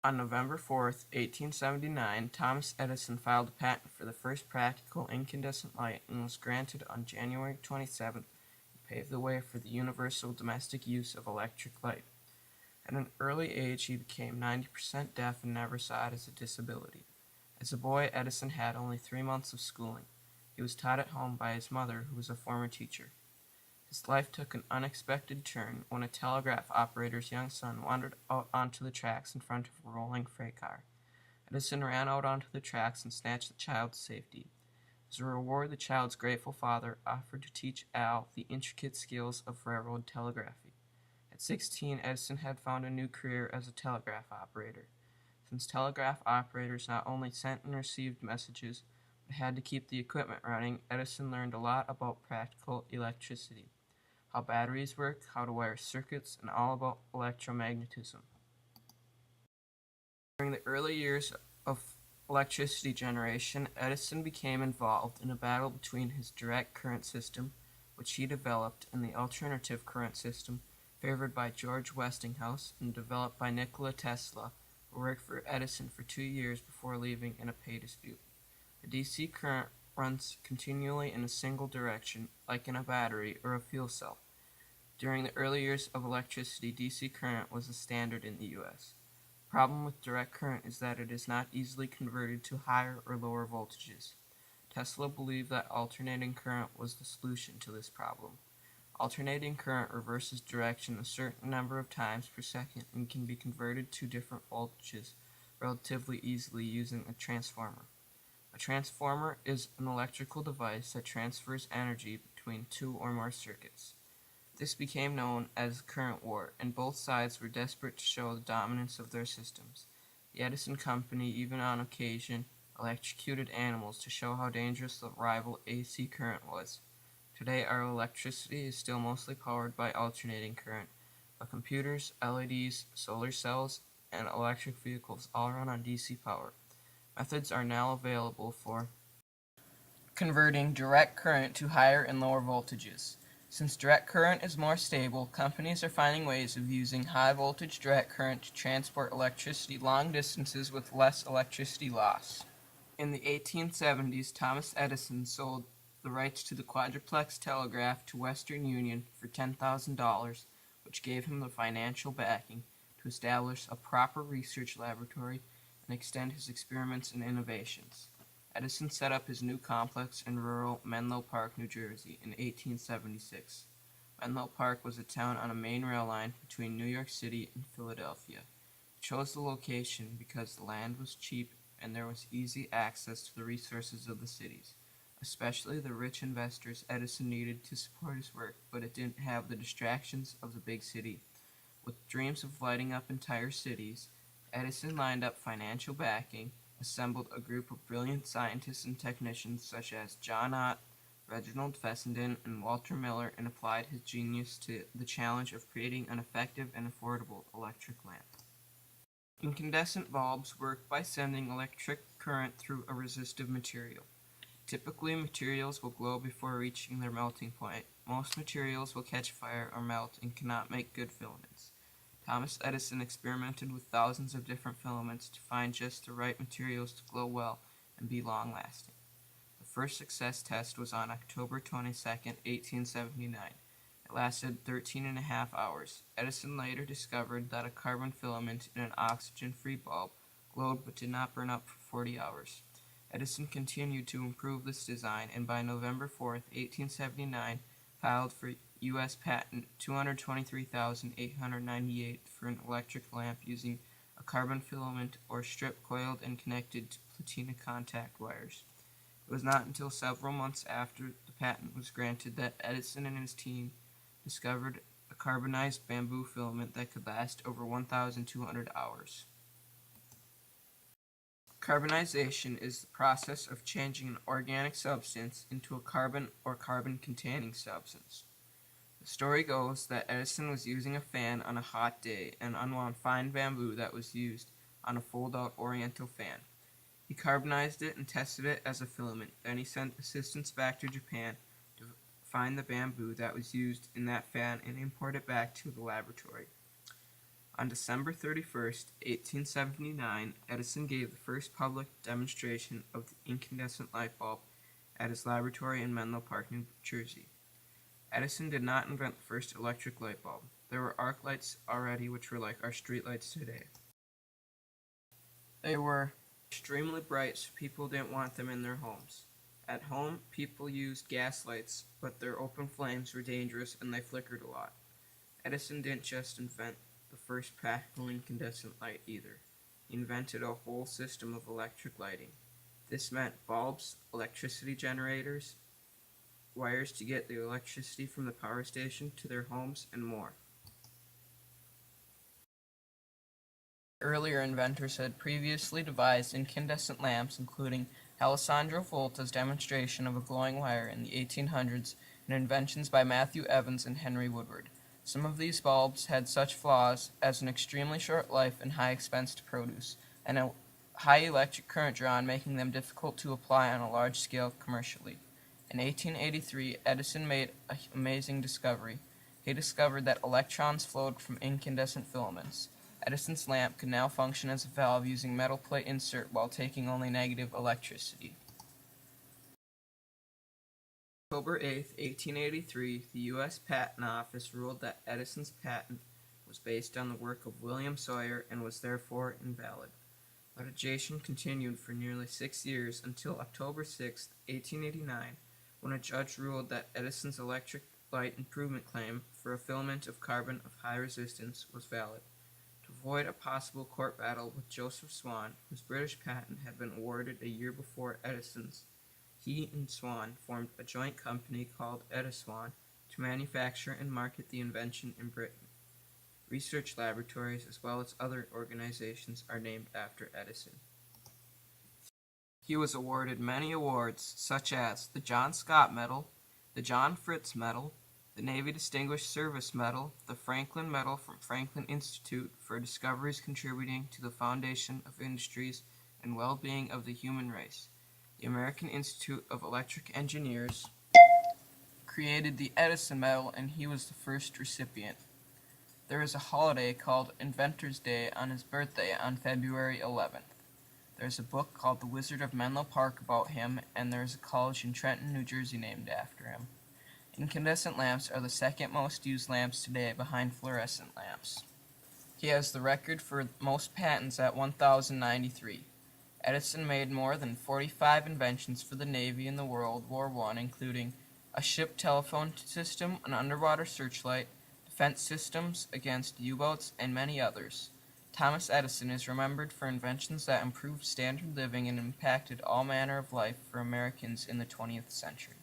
On November 4th, 1879, Thomas Edison filed a patent for the first practical incandescent light and was granted on January 27th and paved the way for the universal domestic use of electric light. At an early age, he became 90% deaf and never saw it as a disability. As a boy, Edison had only 3 months of schooling. He was taught at home by his mother, who was a former teacher. His life took an unexpected turn when a telegraph operator's young son wandered out onto the tracks in front of a rolling freight car. Edison ran out onto the tracks and snatched the child to safety. As a reward, the child's grateful father offered to teach Al the intricate skills of railroad telegraphy. At 16, Edison had found a new career as a telegraph operator. Since telegraph operators not only sent and received messages, but had to keep the equipment running, Edison learned a lot about practical electricity, how batteries work, how to wire circuits, and all about electromagnetism. During the early years of electricity generation, Edison became involved in a battle between his direct current system, which he developed, and the alternative current system, favored by George Westinghouse and developed by Nikola Tesla, who worked for Edison for 2 years before leaving in a pay dispute. The DC current runs continually in a single direction, like in a battery or a fuel cell. During the early years of electricity, DC current was the standard in the U.S. The problem with direct current is that it is not easily converted to higher or lower voltages. Tesla believed that alternating current was the solution to this problem. Alternating current reverses direction a certain number of times per second and can be converted to different voltages relatively easily using a transformer. A transformer is an electrical device that transfers energy between two or more circuits. This became known as the current war, and both sides were desperate to show the dominance of their systems. The Edison Company even on occasion electrocuted animals to show how dangerous the rival AC current was. Today, our electricity is still mostly powered by alternating current, but computers, LEDs, solar cells, and electric vehicles all run on DC power. Methods are now available for converting direct current to higher and lower voltages. Since direct current is more stable, companies are finding ways of using high-voltage direct current to transport electricity long distances with less electricity loss. In the 1870s, Thomas Edison sold the rights to the quadruplex telegraph to Western Union for $10,000, which gave him the financial backing to establish a proper research laboratory and extend his experiments and innovations. Edison set up his new complex in rural Menlo Park, New Jersey, in 1876. Menlo Park was a town on a main rail line between New York City and Philadelphia. He chose the location because the land was cheap and there was easy access to the resources of the cities, especially the rich investors Edison needed to support his work, but it didn't have the distractions of the big city. With dreams of lighting up entire cities, Edison lined up financial backing, assembled a group of brilliant scientists and technicians such as John Ott, Reginald Fessenden, and Walter Miller, and applied his genius to the challenge of creating an effective and affordable electric lamp. Incandescent bulbs work by sending electric current through a resistive material. Typically, materials will glow before reaching their melting point. Most materials will catch fire or melt and cannot make good filaments. Thomas Edison experimented with thousands of different filaments to find just the right materials to glow well and be long-lasting. The first success test was on October 22, 1879. It lasted 13.5 hours. Edison later discovered that a carbon filament in an oxygen-free bulb glowed but did not burn up for 40 hours. Edison continued to improve this design, and by November 4, 1879, filed for U.S. patent 223,898 for an electric lamp using a carbon filament or strip coiled and connected to platina contact wires. It was not until several months after the patent was granted that Edison and his team discovered a carbonized bamboo filament that could last over 1,200 hours. Carbonization is the process of changing an organic substance into a carbon or carbon-containing substance. The story goes that Edison was using a fan on a hot day and unwound fine bamboo that was used on a fold-out oriental fan. He carbonized it and tested it as a filament. Then he sent assistants back to Japan to find the bamboo that was used in that fan and import it back to the laboratory. On December 31st, 1879, Edison gave the first public demonstration of the incandescent light bulb at his laboratory in Menlo Park, New Jersey. Edison did not invent the first electric light bulb. There were arc lights already, which were like our streetlights today. They were extremely bright, so people didn't want them in their homes. At home, people used gas lights, but their open flames were dangerous and they flickered a lot. Edison didn't just invent the first practical incandescent light either. He invented a whole system of electric lighting. This meant bulbs, electricity generators, wires to get the electricity from the power station to their homes, and more. Earlier inventors had previously devised incandescent lamps, including Alessandro Volta's demonstration of a glowing wire in the 1800s and inventions by Matthew Evans and Henry Woodward. Some of these bulbs had such flaws as an extremely short life and high expense to produce, and a high electric current drawn, making them difficult to apply on a large scale commercially. In 1883, Edison made an amazing discovery. He discovered that electrons flowed from incandescent filaments. Edison's lamp could now function as a valve using metal plate insert while taking only negative electricity. October 8, 1883, the U.S. Patent Office ruled that Edison's patent was based on the work of William Sawyer and was therefore invalid. Litigation continued for nearly 6 years until October 6, 1889, when a judge ruled that Edison's electric light improvement claim for a filament of carbon of high resistance was valid. To avoid a possible court battle with Joseph Swan, whose British patent had been awarded a year before Edison's, he and Swan formed a joint company called Edison to manufacture and market the invention in Britain. Research laboratories as well as other organizations are named after Edison. He was awarded many awards such as the John Scott Medal, the John Fritz Medal, the Navy Distinguished Service Medal, the Franklin Medal from Franklin Institute for discoveries contributing to the foundation of industries and well-being of the human race. The American Institute of Electric Engineers created the Edison Medal, and he was the first recipient. There is a holiday called Inventor's Day on his birthday on February 11th. There's a book called The Wizard of Menlo Park about him, and there's a college in Trenton, New Jersey named after him. Incandescent lamps are the second most used lamps today behind fluorescent lamps. He has the record for most patents at 1,093. Edison made more than 45 inventions for the Navy in the World War I, including a ship telephone system, an underwater searchlight, defense systems against U-boats, and many others. Thomas Edison is remembered for inventions that improved standard living and impacted all manner of life for Americans in the 20th century.